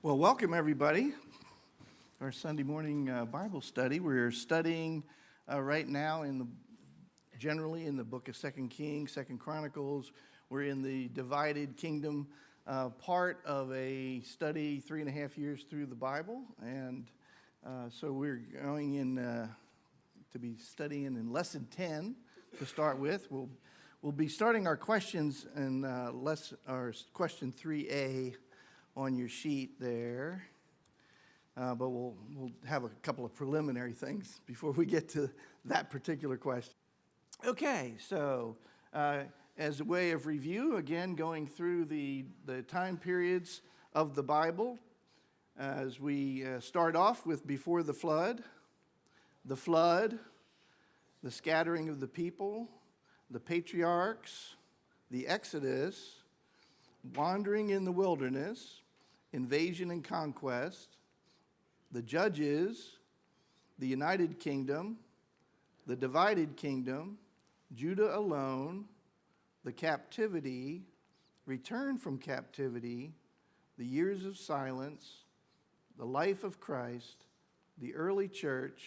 Well, welcome everybody. Our Sunday morning Bible study. We're studying right now generally in the book of 2 Kings, 2 Chronicles. We're in the divided kingdom part of a study 3.5 years through the Bible, and so we're going in to be studying in lesson 10 to start with. We'll be starting our questions in our question 3A on your sheet there, but we'll have a couple of preliminary things before we get to that particular question. Okay, so as a way of review, again, going through the time periods of the Bible, as we start off with before the flood, the scattering of the people, the patriarchs, the Exodus, wandering in the wilderness, invasion and conquest, the judges, the United Kingdom, the divided kingdom, Judah alone, the captivity, return from captivity, the years of silence, the life of Christ, the early church,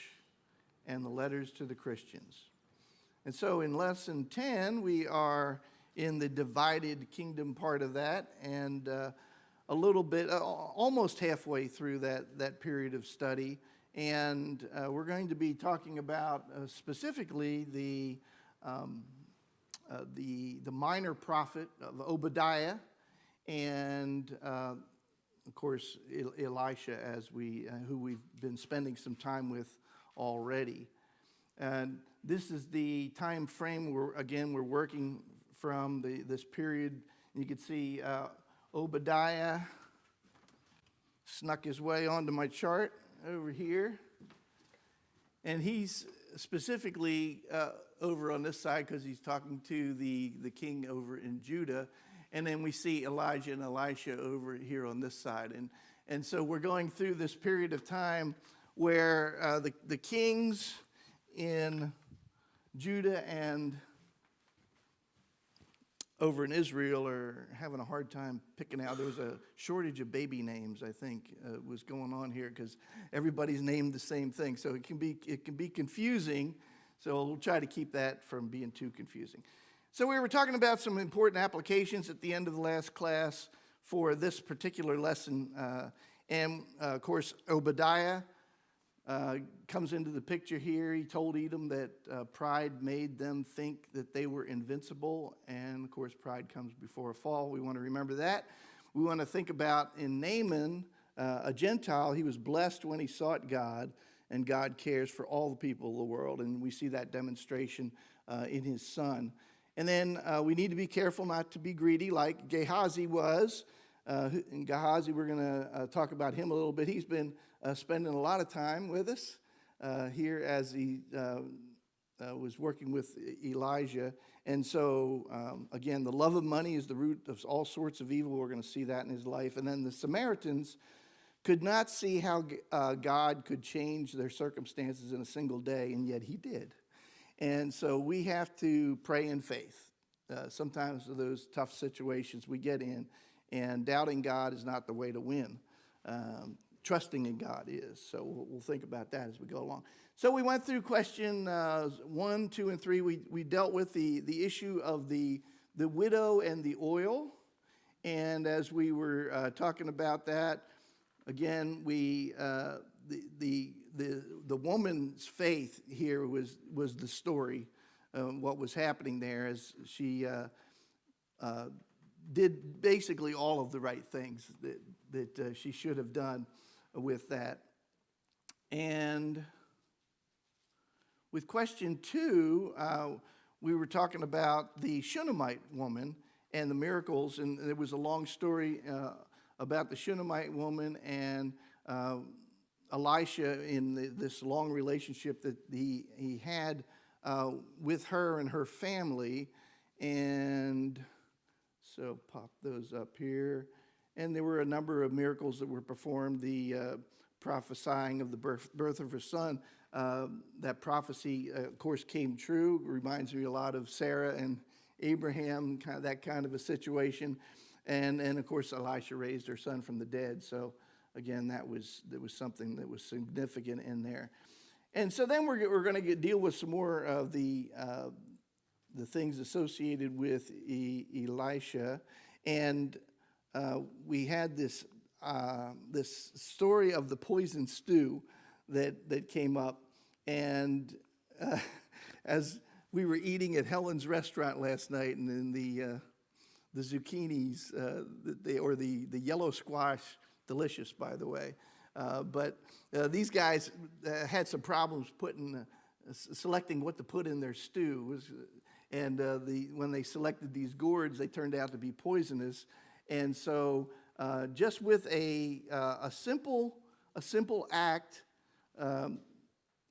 and the letters to the Christians. And so in lesson 10, we are in the divided kingdom part of that, and a little bit, almost halfway through that period of study. And we're going to be talking about specifically the minor prophet of Obadiah, and of course Elisha, who we've been spending some time with already. And this is the time frame where we're working from this period. You can see Obadiah snuck his way onto my chart over here. And he's specifically over on this side because he's talking to the king over in Judah. And then we see Elijah and Elisha over here on this side. And so we're going through this period of time where the kings in Judah and over in Israel are having a hard time picking out. There was a shortage of baby names, I think, was going on here because everybody's named the same thing. So it can be confusing. So we'll try to keep that from being too confusing. So we were talking about some important applications at the end of the last class for this particular lesson. And of course, Obadiah comes into the picture here. He told Edom that pride made them think that they were invincible, and of course pride comes before a fall. We want to remember that. We want to think about in Naaman, a Gentile. He was blessed when he sought God, and God cares for all the people of the world, and we see that demonstration in his son. And then we need to be careful not to be greedy like Gehazi was. And Gehazi, we're going to talk about him a little bit. He's been spending a lot of time with us here as he was working with Elijah. And so, again, the love of money is the root of all sorts of evil. We're going to see that in his life. And then the Samaritans could not see how God could change their circumstances in a single day, and yet he did. And so we have to pray in faith. Sometimes those tough situations we get in, and doubting God is not the way to win. Trusting in God is. So we'll think about that as we go along. So we went through question 1, 2, and 3. We dealt with the issue of the widow and the oil. And as we were talking about that, again, the woman's faith here was the story, what was happening there as she did basically all of the right things that she should have done with that. And with question 2, we were talking about the Shunammite woman and the miracles, and there was a long story about the Shunammite woman and Elisha in this long relationship that he had with her and her family. And so pop those up here. And there were a number of miracles that were performed. The prophesying of the birth of her son, that prophecy, of course, came true. It reminds me a lot of Sarah and Abraham, that kind of a situation. And of course, Elisha raised her son from the dead. So again, that was something that was significant in there. And so then we're going to deal with some more of the things associated with Elisha, and we had this story of the poison stew that came up, and as we were eating at Helen's restaurant last night, and then the zucchinis, the yellow squash, delicious by the way, but these guys had some problems selecting what to put in their stew. And when they selected these gourds, they turned out to be poisonous. And so, just with a simple act,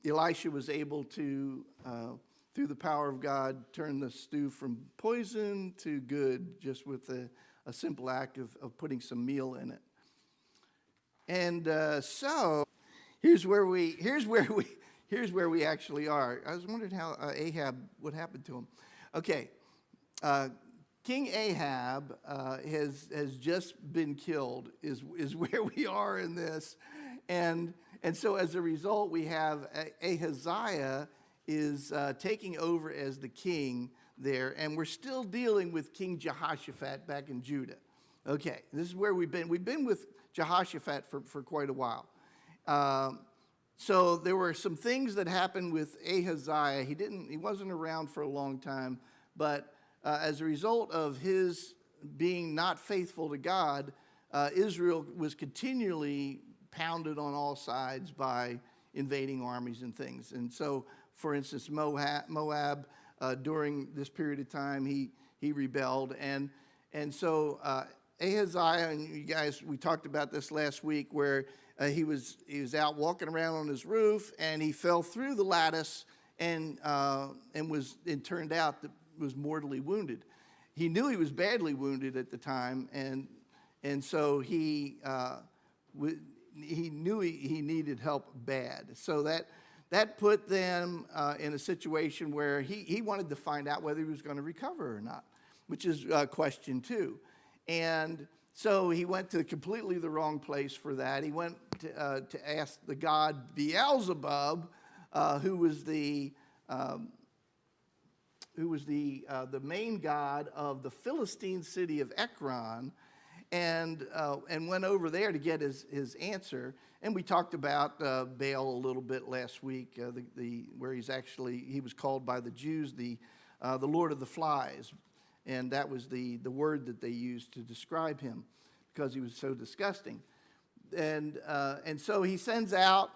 Elisha was able to, through the power of God, turn the stew from poison to good, just with a simple act of putting some meal in it. And so, here's where we actually are. I was wondering how what happened to him. Okay, King Ahab has just been killed. Is where we are in this, and so as a result, we have Ahaziah is taking over as the king there, and we're still dealing with King Jehoshaphat back in Judah. Okay, this is where we've been. We've been with Jehoshaphat for quite a while. So there were some things that happened with Ahaziah. He wasn't around for a long time, but as a result of his being not faithful to God, Israel was continually pounded on all sides by invading armies and things. And so, for instance, Moab during this period of time, he rebelled, and so Ahaziah, and you guys, we talked about this last week, where he was out walking around on his roof, and he fell through the lattice, and turned out that was mortally wounded. He knew he was badly wounded at the time, and so he knew he needed help bad. So that put them in a situation where he wanted to find out whether he was going to recover or not, which is question 2. And so he went to completely the wrong place for that. He went to ask the god Beelzebub, who was the main god of the Philistine city of Ekron, and went over there to get his answer. And we talked about Baal a little bit last week, where he was called by the Jews the Lord of the Flies. And that was the word that they used to describe him, because he was so disgusting. And so he sends out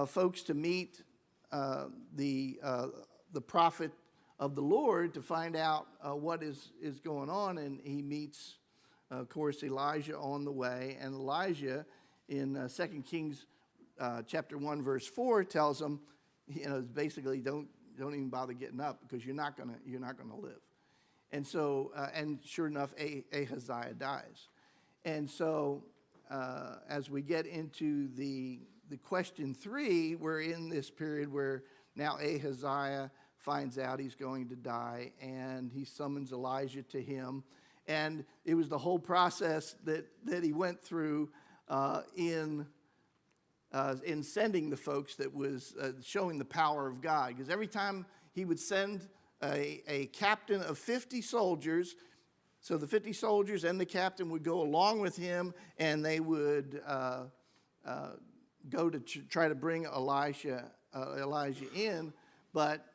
folks to meet the prophet of the Lord to find out what is going on. And he meets, of course, Elijah on the way. And Elijah, in 2 Kings chapter 1, verse 4, tells him, basically, don't even bother getting up, because you're not gonna live. And so, and sure enough, Ahaziah dies. And so, as we get into the question 3, we're in this period where now Ahaziah finds out he's going to die, and he summons Elijah to him. And it was the whole process that he went through in sending the folks that was showing the power of God. Because every time he would send a captain of 50 soldiers. So the 50 soldiers and the captain would go along with him, and they would go to try to bring Elijah in, but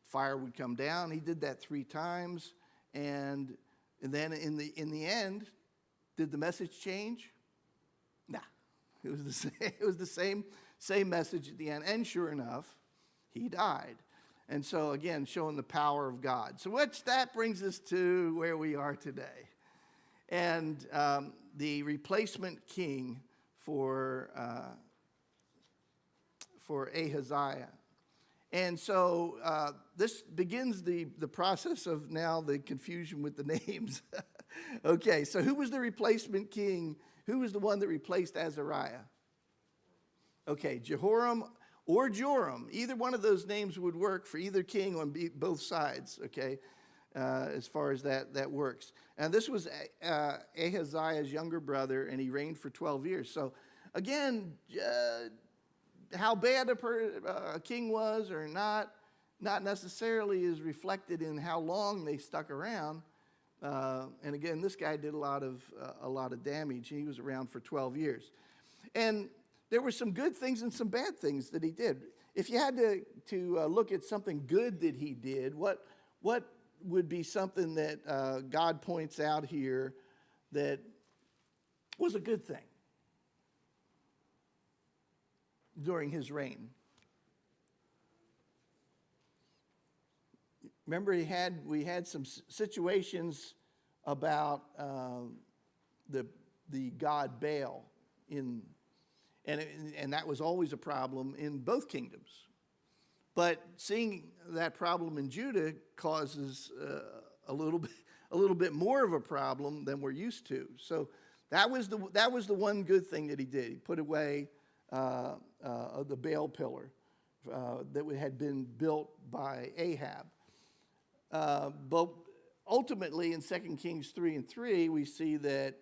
fire would come down. He did that 3 times, and then in the end, did the message change? Nah, it was the same. It was the same message at the end, and sure enough, he died. And so, again, showing the power of God. So that brings us to where we are today. And the replacement king for Ahaziah. And so this begins the process of now the confusion with the names. Okay, so who was the replacement king? Who was the one that replaced Azariah? Okay, Jehoram or Joram. Either one of those names would work for either king on both sides, okay, as far as that works. And this was Ahaziah's younger brother, and he reigned for 12 years. So Again, how bad a king was or not necessarily is reflected in how long they stuck around. And again, this guy did a lot of damage. He was around for 12 years. And there were some good things and some bad things that he did. If you had to look at something good that he did, what would be something that God points out here that was a good thing during his reign? Remember, we had some situations about the god Baal and that was always a problem in both kingdoms. But seeing that problem in Judah causes a little bit more of a problem than we're used to. So that was the one good thing that he did. He put away the Baal pillar that had been built by Ahab. But ultimately, in 2 Kings 3:3, we see that,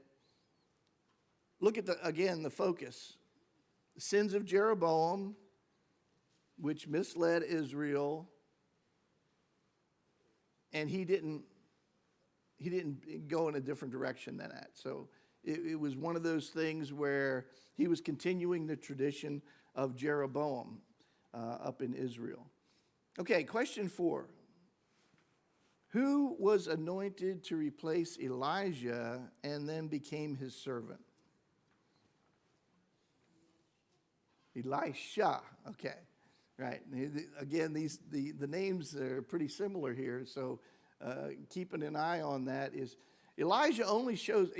look at the focus. The sins of Jeroboam, which misled Israel, and he didn't go in a different direction than that. So it was one of those things where he was continuing the tradition of Jeroboam up in Israel. Okay, question 4. Who was anointed to replace Elijah and then became his servant? Elisha. Okay, right. Again, the names are pretty similar here, so keeping an eye on that is Elijah only shows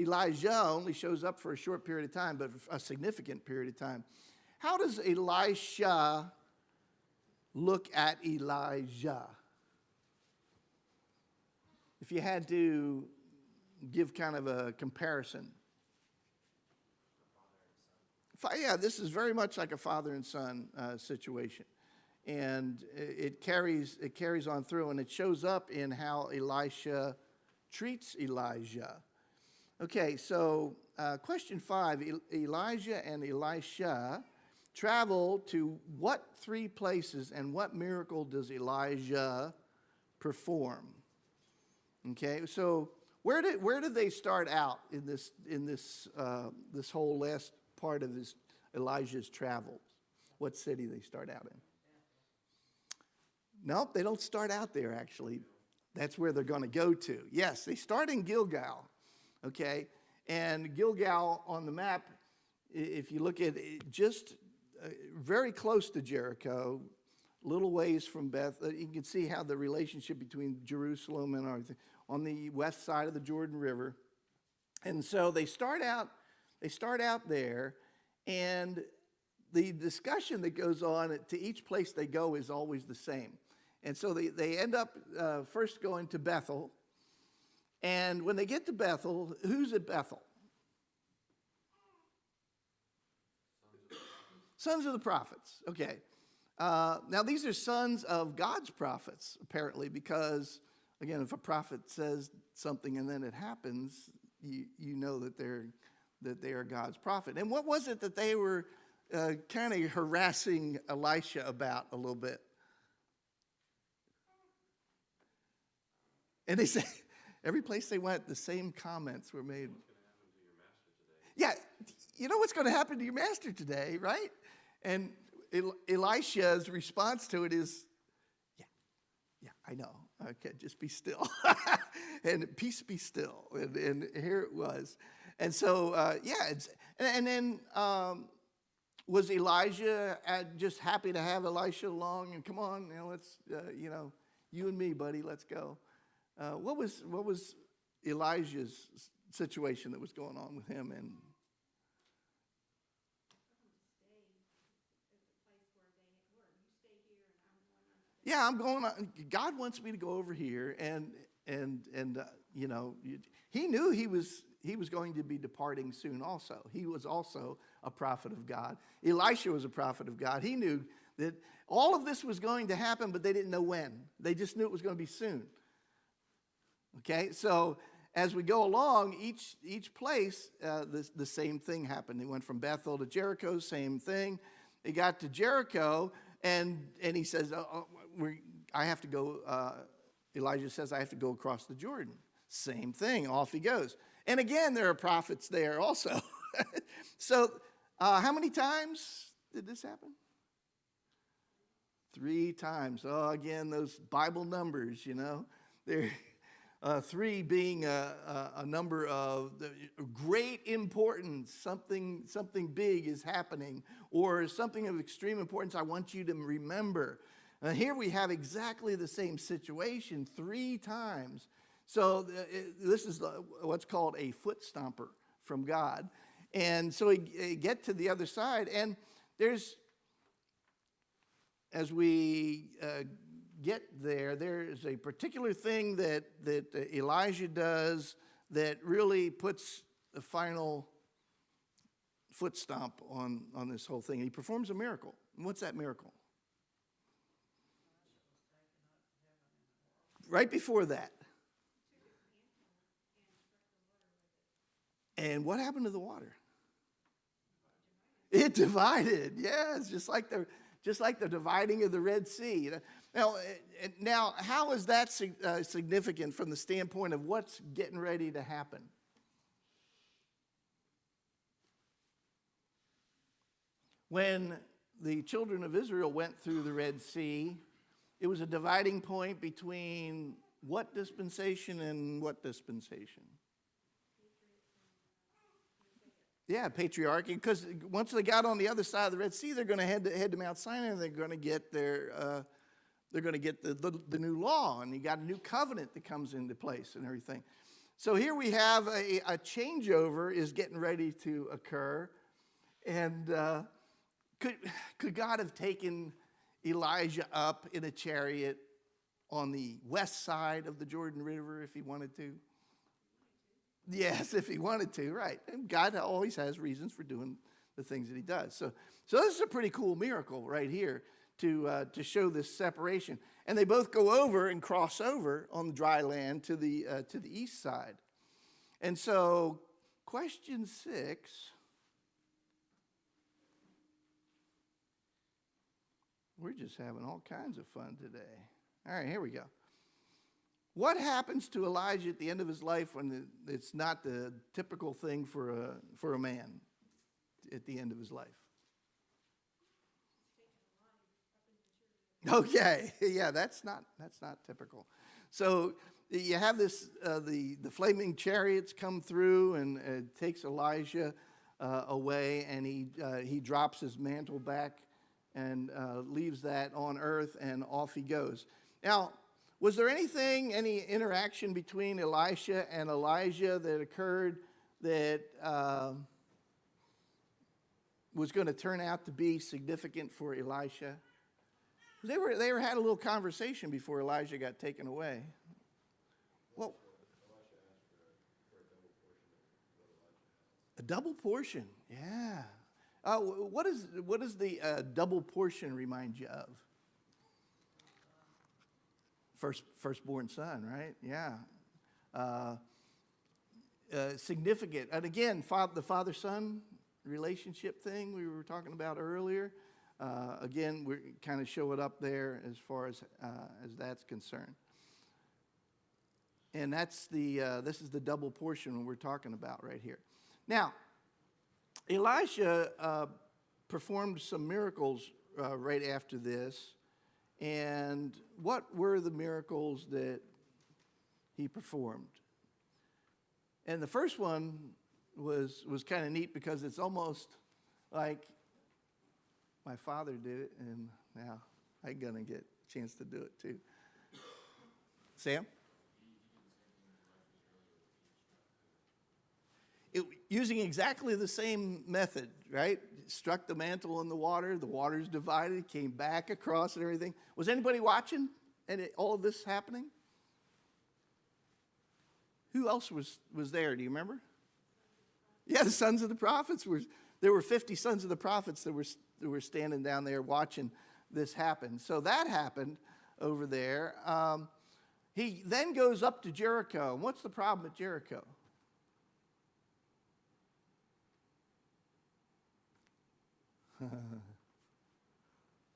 up for a short period of time, but a significant period of time. How does Elisha look at Elijah? If you had to give kind of a comparison. Yeah, this is very much like a father and son situation. And it carries on through, and it shows up in how Elisha treats Elijah. Okay, so question 5, Elijah and Elisha travel to what 3 places, and what miracle does Elijah perform? Okay, so where did they start out in this whole last part of Elijah's travels? What city they start out in? Nope, they don't start out there, actually. That's where they're going to go to. Yes, they start in Gilgal, okay? And Gilgal on the map, if you look at it, just very close to Jericho, little ways from you can see how the relationship between Jerusalem and on the west side of the Jordan River. And so they start out there, and the discussion that goes on to each place they go is always the same. And so they end up first going to Bethel. And when they get to Bethel, who's at Bethel? Sons of the prophets. Okay. Now, these are sons of God's prophets, apparently, because, again, if a prophet says something and then it happens, you know that they are God's prophet. And what was it that they were kind of harassing Elisha about a little bit? And they say, every place they went, the same comments were made. Yeah, you know what's going to happen to your master today, right? And Elisha's response to it is, yeah, I know. Okay, just be still. And peace be still. And here it was. And so, and then was Elijah just happy to have Elisha along? And come on, let's, you and me, buddy, let's go. What was Elijah's situation that was going on with him? And yeah, I'm going on. God wants me to go over here, and he knew he was going to be departing soon. Also, he was also a prophet of God. Elisha was a prophet of God. He knew that all of this was going to happen, but they didn't know when. They just knew it was going to be soon. Okay, so as we go along, each place, the same thing happened. He went from Bethel to Jericho, same thing. He got to Jericho, and he says, I have to go, Elijah says, I have to go across the Jordan. Same thing, off he goes. And again, there are prophets there also. So how many times did this happen? 3 times. Oh, again, those Bible numbers, They're 3 being a number of great importance. Something big is happening, or something of extreme importance I want you to remember. Here we have exactly the same situation 3 times. So this is what's called a foot stomper from God. And so he get to the other side, and as we get there's a particular thing that Elijah does that really puts the final foot stomp on this whole thing. He performs a miracle. And what's that miracle? Right before that. And what happened to the water? It divided. Yes, just like the dividing of the Red Sea. Now, how is that significant from the standpoint of what's getting ready to happen? When the children of Israel went through the Red Sea, it was a dividing point between what dispensation and what dispensation? Yeah, patriarchy, because once they got on the other side of the Red Sea, they're going to head to Mount Sinai, and they're going to get the new law, and you got a new covenant that comes into place and everything. So here we have a changeover is getting ready to occur, and could God have taken Elijah up in a chariot on the west side of the Jordan River if he wanted to? Yes, if he wanted to, right. And God always has reasons for doing the things that he does. So this is a pretty cool miracle right here to show this separation. And they both go over and cross over on the dry land to the east side. And so question 6. We're just having all kinds of fun today. All right, here we go. What happens to Elijah at the end of his life when it's not the typical thing for a man at the end of his life? Okay, yeah, that's not typical. So you have this the flaming chariots come through and it takes Elijah away, and he drops his mantle back and leaves that on earth, and off he goes. Now, was there any interaction between Elisha and Elijah that occurred that was going to turn out to be significant for Elisha? They had a little conversation before Elijah got taken away. Well, a double portion, yeah. What does the double portion remind you of? Firstborn son, right? Yeah. Significant. And again, the father-son relationship thing we were talking about earlier. Again, we kind of show it up there as far as that's concerned. And this is the double portion we're talking about right here. Now, Elisha performed some miracles right after this. And what were the miracles that he performed? And the first one was kind of neat because it's almost like my father did it, and now I'm going to get a chance to do it too. Sam? Using exactly the same method, right? Struck the mantle in the water's divided, came back across and everything. Was anybody watching all of this happening? Who else was there? Do you remember? Yeah, the sons of the prophets. There were 50 sons of the prophets that were standing down there watching this happen. So that happened over there. he then goes up to Jericho. And what's the problem at Jericho?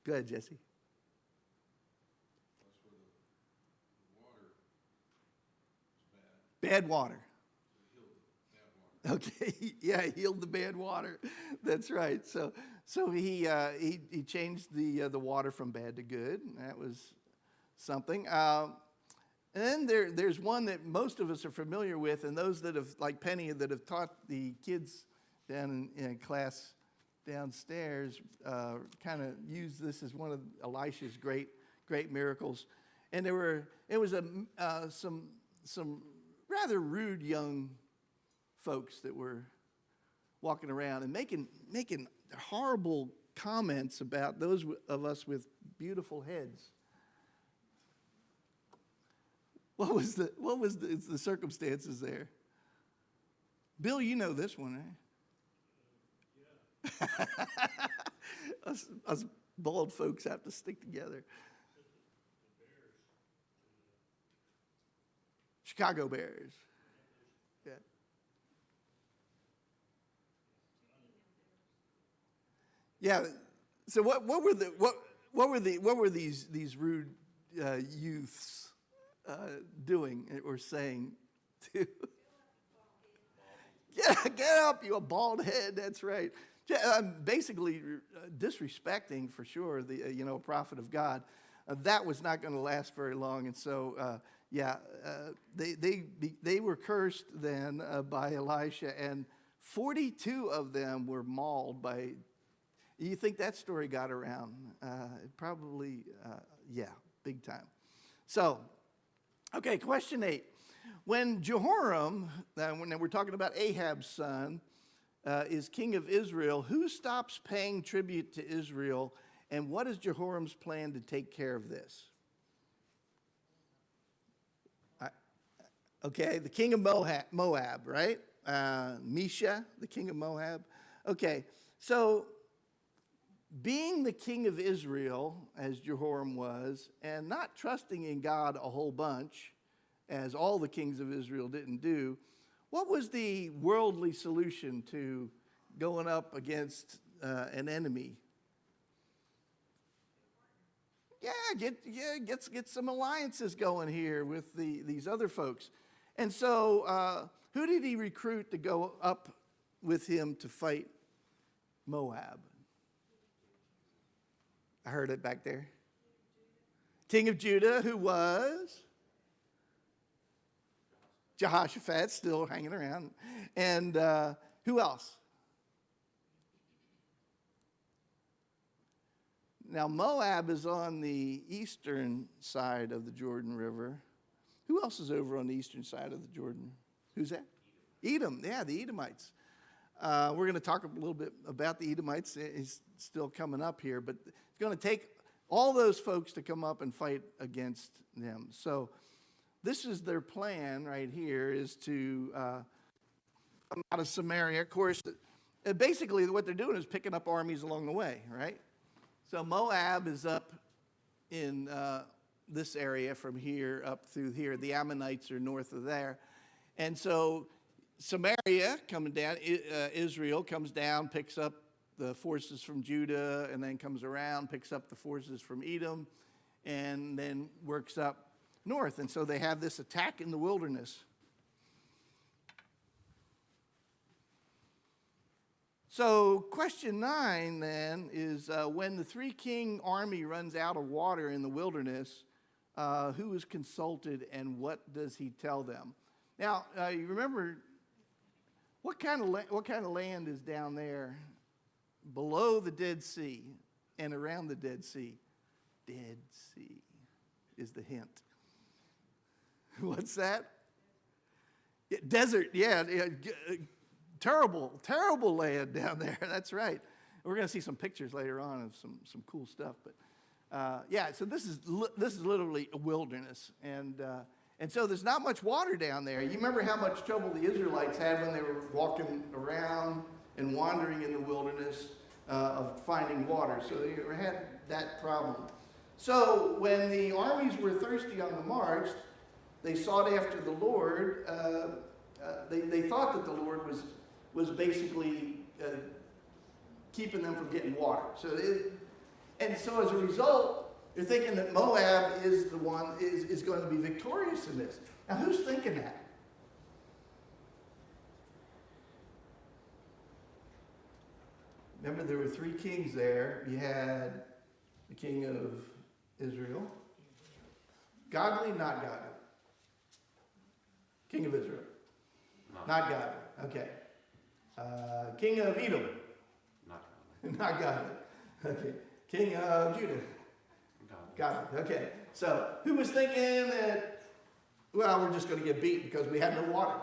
Go ahead, Jesse. That's where the water is bad. Bad water. It healed the bad water. Okay, yeah, he healed the bad water. That's right. So he changed the water from bad to good. And that was something. And then there's one that most of us are familiar with, and those that have, like Penny, that have taught the kids down in class downstairs, kind of use this as one of Elisha's great miracles. And it was some rather rude young folks that were walking around and making horrible comments about those of us with beautiful heads. What was the circumstances there? Bill, you know this one, right? us bald folks have to stick together. Chicago Bears. Yeah. Yeah. So what were these rude youths doing or saying to? Yeah, get up, you a bald head. That's right. Basically disrespecting for sure the a prophet of God. That was not going to last very long, and so they were cursed then by Elisha, and 42 of them were mauled by. You think that story got around? Probably, big time. So, okay, question 8. When Jehoram, when we're talking about Ahab's son, is king of Israel, who stops paying tribute to Israel, and what is Jehoram's plan to take care of this? Okay, the king of Moab, right? Mesha, the king of Moab. Okay, so being the king of Israel, as Jehoram was, and not trusting in God a whole bunch, as all the kings of Israel didn't do, what was the worldly solution to going up against an enemy? Get some alliances going here with these other folks. And so who did he recruit to go up with him to fight Moab? I heard it back there. King of Judah, who was? Jehoshaphat, still hanging around. And who else? Now, Moab is on the eastern side of the Jordan River. Who else is over on the eastern side of the Jordan? Who's that? Edom. Yeah, the Edomites. We're going to talk a little bit about the Edomites. It's still coming up here, but it's going to take all those folks to come up and fight against them. So this is their plan right here, is to come out of Samaria. Of course, basically what they're doing is picking up armies along the way, right? So Moab is up in this area from here up through here. The Ammonites are north of there. And so Samaria coming down, Israel comes down, picks up the forces from Judah, and then comes around, picks up the forces from Edom, and then works up north. And so they have this attack in the wilderness. So question 9 then is when the three-king army runs out of water in the wilderness, who is consulted and what does he tell them? Now, you remember, what kind of land is down there below the Dead Sea and around the Dead Sea? Dead Sea is the hint. What's that? Yeah, desert, yeah. Terrible land down there. That's right. We're going to see some pictures later on of some cool stuff. But so this is literally a wilderness, and so there's not much water down there. You remember how much trouble the Israelites had when they were walking around and wandering in the wilderness of finding water. So they had that problem. So when the armies were thirsty on the march, they sought after the Lord, they thought that the Lord was basically keeping them from getting water. And so as a result, they're thinking that Moab is the one is going to be victorious in this. Now, who's thinking that? Remember, there were 3 kings there. You had the king of Israel. Godly, not godly. King of Israel. Not godly. Okay. King of Edom. Not godly. Not godly. Okay. King of Judah. Godly. Okay. So, who was thinking that, well, we're just going to get beat because we have no water?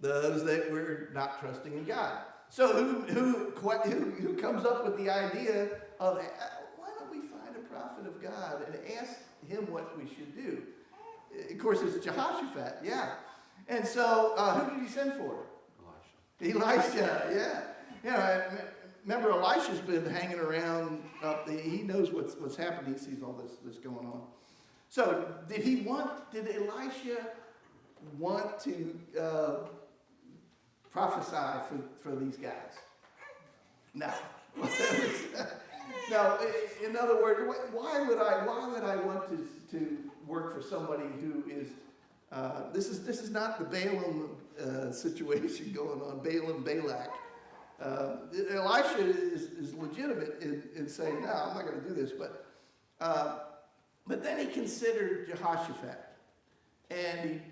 Those that were not trusting in God. So who comes up with the idea of, why don't we find a prophet of God and ask him what we should do? Of course, it's Jehoshaphat, yeah. And so, who did he send for? Elisha, yeah. Yeah, remember Elisha's been hanging around he knows what's happening. He sees all this going on. So, did Elisha want to prophesy for these guys? No. No, in other words, why would I want to work for somebody who is this is not the Balaam situation going on, Balaam, Balak. Elisha is legitimate in saying, no, I'm not going to do this, but then he considered Jehoshaphat, and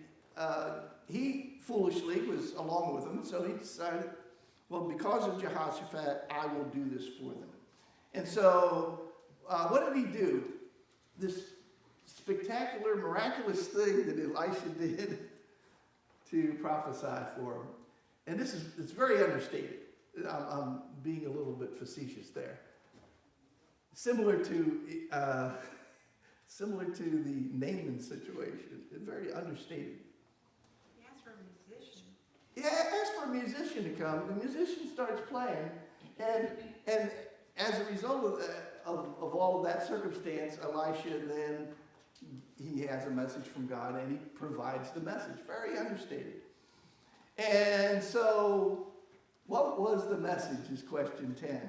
he foolishly was along with him, so he decided, well, because of Jehoshaphat, I will do this for them. And so, what did he do? This spectacular, miraculous thing that Elisha did to prophesy for him. And it's very understated. I'm being a little bit facetious there. Similar to the Naaman situation, very understated. Yeah, ask for a musician to come. The musician starts playing, and as a result of all of that circumstance, Elisha then he has a message from God, and he provides the message. Very understated. And so, what was the message? Is question 10.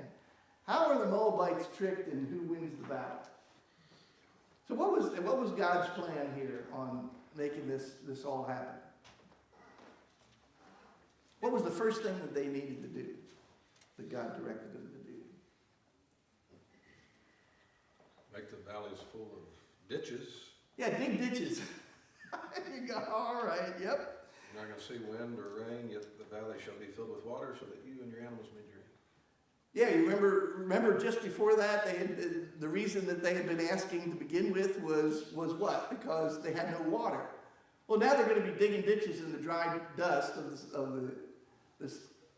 How are the Moabites tricked, and who wins the battle? So, what was God's plan here on making this all happen? What was the first thing that they needed to do, that God directed them to do? Make the valleys full of ditches. Yeah, dig ditches. You go, all right, yep. You're not going to see wind or rain, yet the valley shall be filled with water, so that you and your animals may drink. Yeah, you remember just before that, the reason that they had been asking to begin with was what? Because they had no water. Well, now they're going to be digging ditches in the dry dust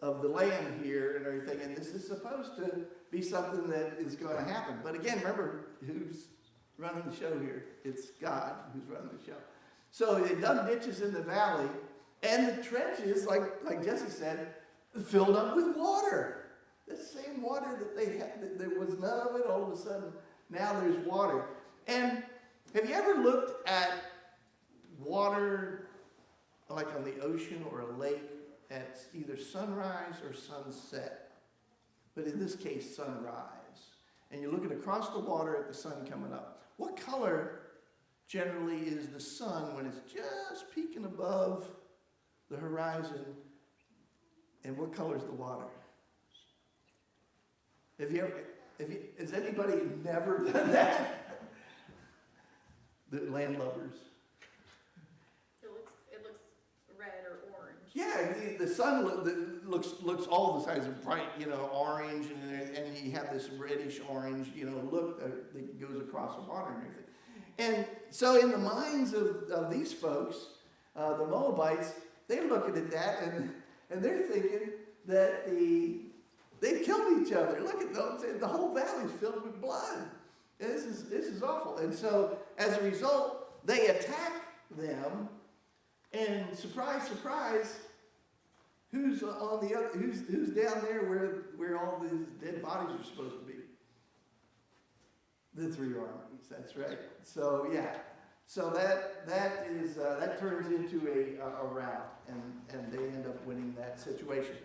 of the land here and everything, and this is supposed to be something that is going to happen. But again, remember who's running the show here. It's God who's running the show. So they dug ditches in the valley, and the trenches, like Jesse said, filled up with water. The same water that they had, there was none of it. All of a sudden, now there's water. And have you ever looked at water like on the ocean or a lake at either sunrise or sunset? But in this case, sunrise. And you're looking across the water at the sun coming up. What color generally is the sun when it's just peeking above the horizon? And what color is the water? Has anybody never done that? The landlubbers. It looks red or orange. Yeah, the sun looks all the sides of bright, orange, and you have this reddish orange, look that goes across the water and everything. And so in the minds of these folks, the Moabites, they're looking at that and they're thinking that they've killed each other. Look at those, the whole valley's filled with blood. And this is awful. And so as a result, they attack them, and surprise, surprise, who's on the other? Who's down there where all these dead bodies are supposed to be? The 3 armies. That's right. So yeah. So that turns into a rout, and they end up winning that situation.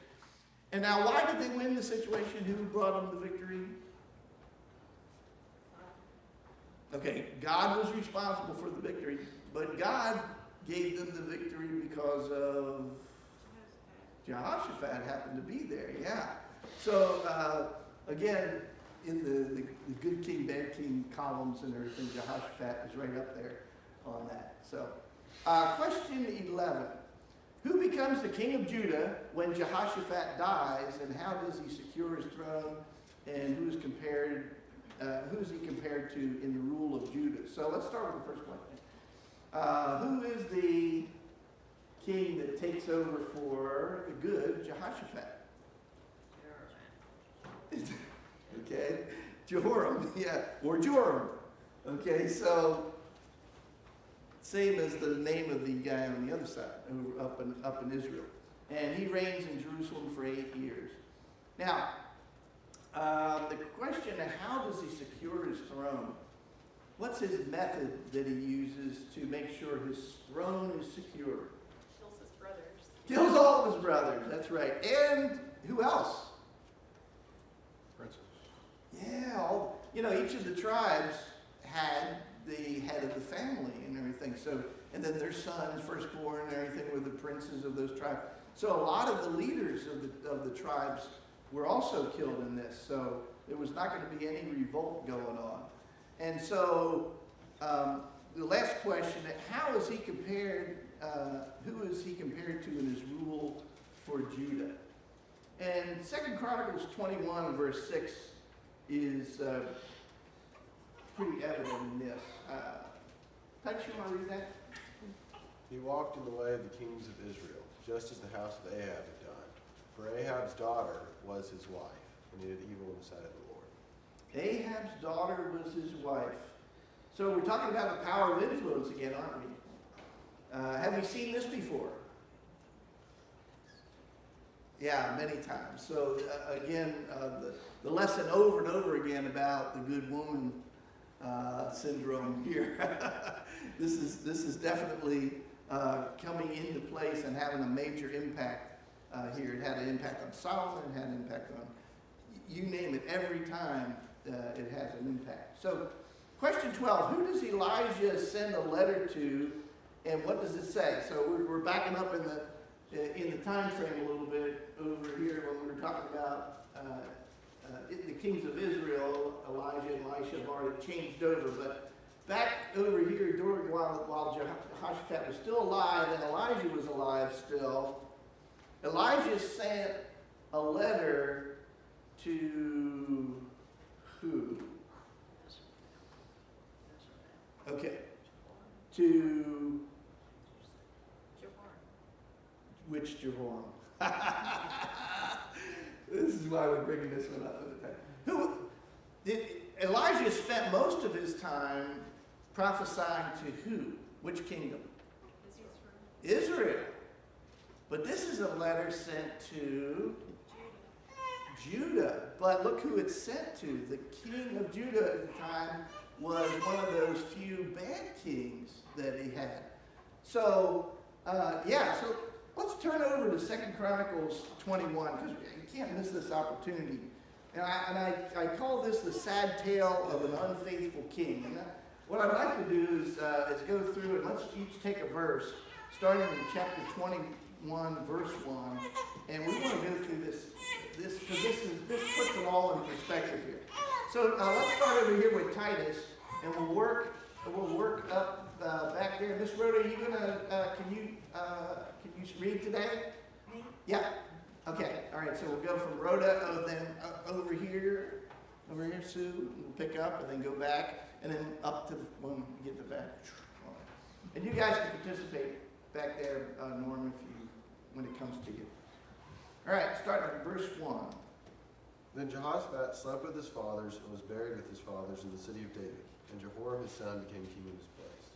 And now, why did they win the situation? Who brought them the victory? Okay, God was responsible for the victory, but God gave them the victory because of Jehoshaphat happened to be there. Yeah. So again, in the good king, bad king columns and everything, Jehoshaphat is right up there on that. So, question 11. Who becomes the king of Judah when Jehoshaphat dies, and how does he secure his throne, and who is he compared to in the rule of Judah? So let's start with the first question. Who is the king that takes over for the good Jehoshaphat? Okay, Jehoram, yeah, or Joram. Okay, so same as the name of the guy on the other side, up in Israel, and he reigns in Jerusalem for 8 years. Now, the question: how does he secure his throne? What's his method that he uses to make sure his throne is secure? Kills his brothers. Kills all of his brothers. That's right. And who else? Princes. Yeah, each of the tribes had the head of the family and everything. So, and then their sons, firstborn, and everything, were the princes of those tribes. So a lot of the leaders of the tribes were also killed in this. So there was not going to be any revolt going on. And so the last question: how is he compared? Who is he compared to in his rule for Judah? And 2 Chronicles 21 verse 6 is pretty evident in this. Titus, you want to read that? He walked in the way of the kings of Israel, just as the house of Ahab had done. For Ahab's daughter was his wife, and he did evil in the sight of the Lord. Ahab's daughter was his wife. So we're talking about the power of influence again, aren't we? Have we seen this before? Yeah, many times. So again, the lesson over and over again about the good woman syndrome here. This is definitely coming into place and having a major impact here. It had an impact on Solomon. It had an impact on, you name it. Every time it has an impact. So question 12, who does Elijah send a letter to, and what does it say? So we're backing up in the time frame a little bit over here when we were talking about the kings of Israel. Elijah and Elisha have already changed over, but back over here while Jehoshaphat was still alive and Elijah was alive still, Elijah sent a letter to who? Okay, to which Jehoram? This is why we're bringing this one up at the time. Elijah spent most of his time prophesying to who? Which kingdom? Israel. But this is a letter sent to Judah. But look who it's sent to. The king of Judah at the time was one of those few bad kings that he had. So, so let's turn over to 2 Chronicles 21, because you can't miss this opportunity. And I call this the sad tale of an unfaithful king. And what I'd like to do is go through and let's each take a verse, starting in chapter 21, verse 1. And we want to go through this because this puts it all in perspective here. So let's start over here with Titus, and we'll work up back there. Miss Rhoda, you gonna can you read today? Me? Yeah. Okay. All right. So we'll go from Rhoda, then over here, Sue. We'll pick up and then go back, and then up to when we get to the back. And you guys can participate back there, Norm, when it comes to you. All right. Starting at verse 1. Then Jehoshaphat slept with his fathers and was buried with his fathers in the city of David. And Jehoram his son became king in his place.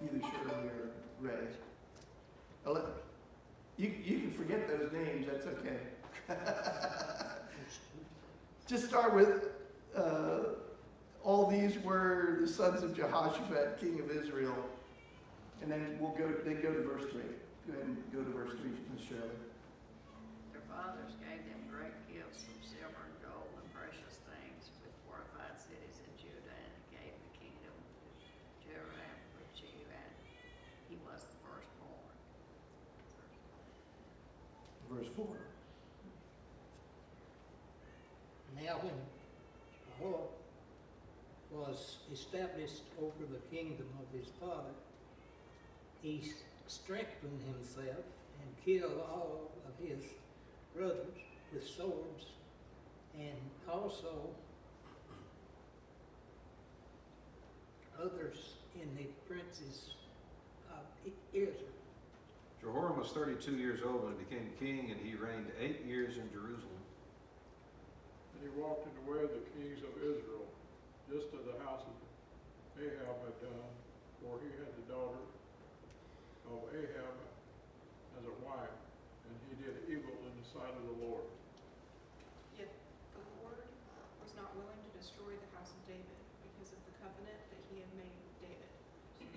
Either Shirley or Ray. You can forget those names, that's okay. Just start with all these were the sons of Jehoshaphat, king of Israel. And then go to verse 3. Go ahead and go to verse 3, Ms. Shirley. Their fathers gave them great gifts of silver and gold and precious things with fortified cities in Judah, and gave the kingdom to Jehoram, and he was the firstborn. Verse 4. Now when Jehoram was established over the kingdom of his father, he strengthened himself and killed all of his brothers with swords, and also others in the princes of Israel. Jehoram was 32 years old when he became king, and he reigned 8 years in Jerusalem. And he walked in the way of the kings of Israel, just as the house of Ahab had done, for he had the daughter of Ahab as a wife, and he did evil in the sight of the Lord. Yet the Lord was not willing to destroy the house of David because of the covenant that he had made with David,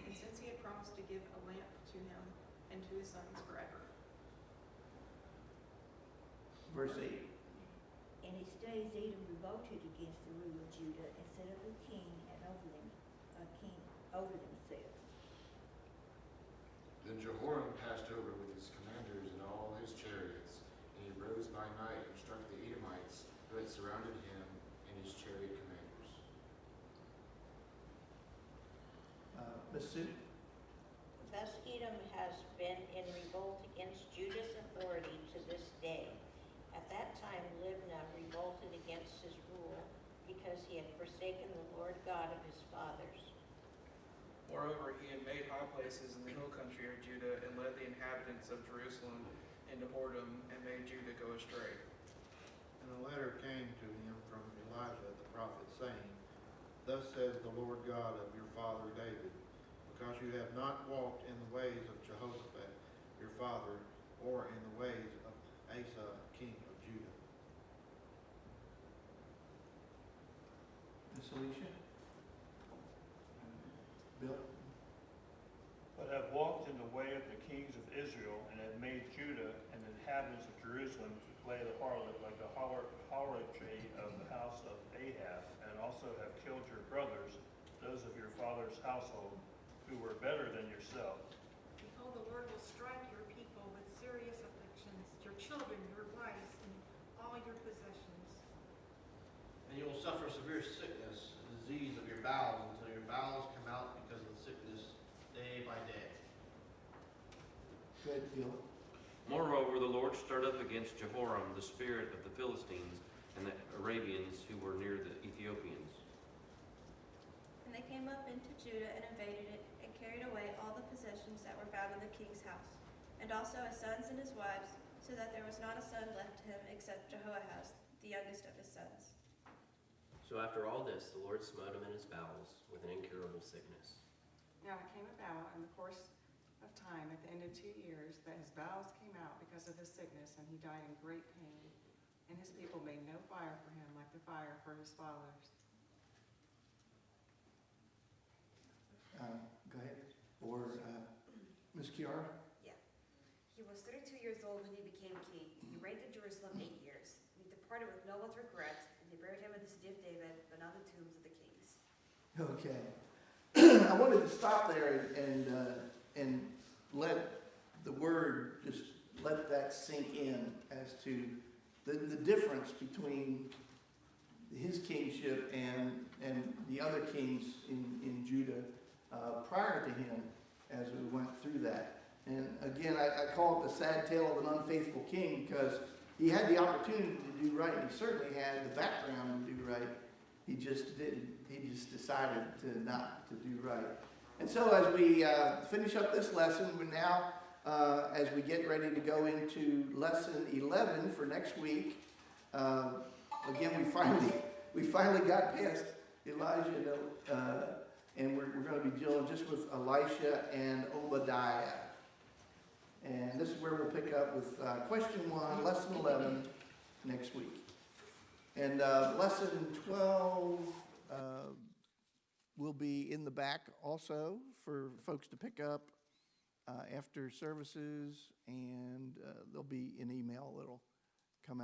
and since he had promised to give a lamp to him and to his sons forever. Verse 8. In his days Edom revolted against the rule of Judah and set up a king and over themselves. Then Jehoram passed over with his commanders and all his chariots, and he rose by night and struck the Edomites who had surrounded him and his chariot commanders. Ms. Sue? Thus Edom has been in revolt against Judah's authority to this day. At that time Libnah revolted against his rule because he had forsaken the Lord God of his fathers. Moreover, he had made high places in the hill country of Judah and led the inhabitants of Jerusalem into whoredom and made Judah go astray. And a letter came to him from Elijah the prophet, saying, Thus says the Lord God of your father David, because you have not walked in the ways of Jehoshaphat your father, or in the ways of Asa king of Judah. Ms. Alicia? Bill? But have walked in the way of the kings of Israel, and have made Judah and the inhabitants of Jerusalem to play the harlot like the harlotry of the house of Ahab, and also have killed your brothers, those of your father's household, who were better than yourself. Behold, the Lord will strike your people with serious afflictions, your children, your wives, and all your possessions. And you will suffer severe sickness and disease of your bowels until your bowels come out because of the sickness day by day. Good, Bill. Moreover, the Lord stirred up against Jehoram the spirit of the Philistines and the Arabians who were near the Ethiopians. And they came up into Judah and invaded it, and carried away all the possessions that were found in the king's house, and also his sons and his wives, so that there was not a son left to him except Jehoahaz, the youngest of his sons. So after all this, the Lord smote him in his bowels with an incurable sickness. Now it came about in the course of time, at the end of 2 years, that his bowels came out because of his sickness, and he died in great pain. And his people made no fire for him like the fire for his fathers. Go ahead. Or Ms. Kiara? Yeah. He was 32 years old when he became king. He reigned in Jerusalem 8 years. He departed with no one's regret, and they buried him in the city of David, but not the tombs of the kings. Okay. I wanted to stop there and let the word, just let that sink in as to the difference between his kingship and the other kings in Judah prior to him as we went through that. And again, I call it the sad tale of an unfaithful king, because he had the opportunity to do right. He certainly had the background to do right. He just didn't. He just decided to not to do right. And so as we finish up this lesson, we're now, as we get ready to go into lesson 11 for next week, again, we finally got past Elijah, and we're going to be dealing just with Elisha and Obadiah. And this is where we'll pick up with question 1, lesson 11, next week. And lesson 12 will be in the back also for folks to pick up after services, and there'll be an email that'll